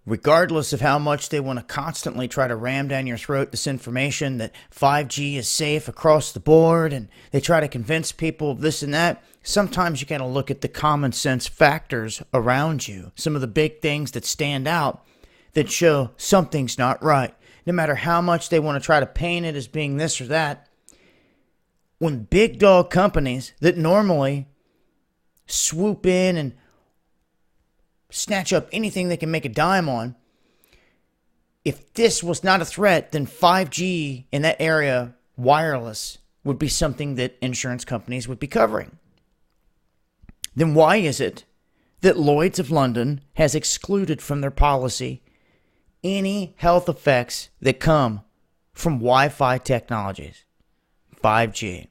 regardless of how much they want to constantly try to ram down your throat this information that 5G is safe across the board, and they try to convince people of this and that, sometimes you got to look at the common sense factors around you, some of the big things that stand out that show something's not right. No matter how much they want to try to paint it as being this or that, when big dog companies that normally swoop in and snatch up anything they can make a dime on, if this was not a threat, then 5G in that area, wireless, would be something that insurance companies would be covering. Then why is it that Lloyds of London has excluded from their policy any health effects that come from Wi-Fi technologies, 5G?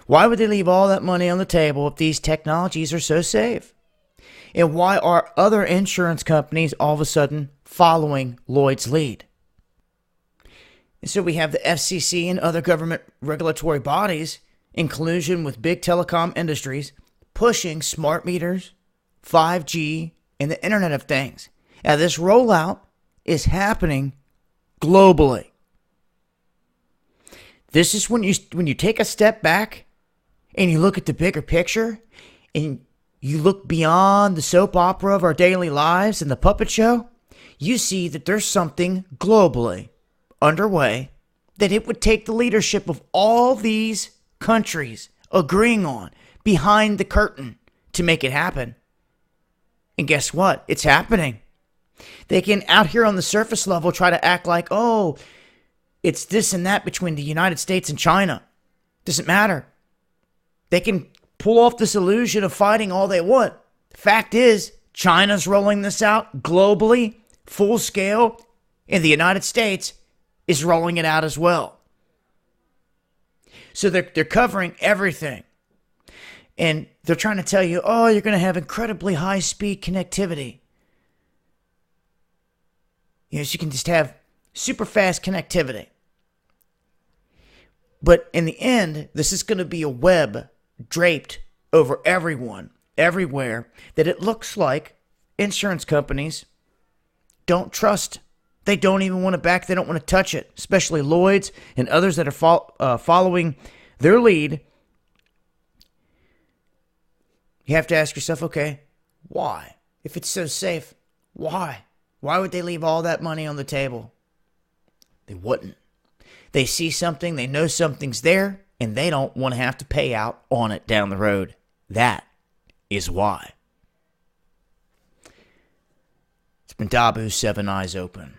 Why would they leave all that money on the table if these technologies are so safe? And why are other insurance companies all of a sudden following Lloyd's lead? And so we have the FCC and other government regulatory bodies in collusion with big telecom industries pushing smart meters, 5G, and the Internet of Things. Now, this rollout is happening globally. This is when you take a step back and you look at the bigger picture and you look beyond the soap opera of our daily lives and the puppet show, you see that there's something globally underway that it would take the leadership of all these countries agreeing on behind the curtain to make it happen. And guess what? It's happening. They can, out here on the surface level, try to act like, oh, it's this and that between the United States and China. Doesn't matter. They can pull off this illusion of fighting all they want. The fact is, China's rolling this out globally, full scale, and the United States is rolling it out as well. So they're covering everything. And they're trying to tell you, oh, you're going to have incredibly high-speed connectivity. So you can just have super fast connectivity. But in the end, this is going to be a web draped over everyone, everywhere, that it looks like insurance companies don't trust. They don't even want to back. They don't want to touch it, especially Lloyds and others that are following their lead. You have to ask yourself, okay, why? If it's so safe, why? Why would they leave all that money on the table? They wouldn't. They see something, they know something's there, and they don't want to have to pay out on it down the road. That is why. It's been Dabu, 7 Eyes Open.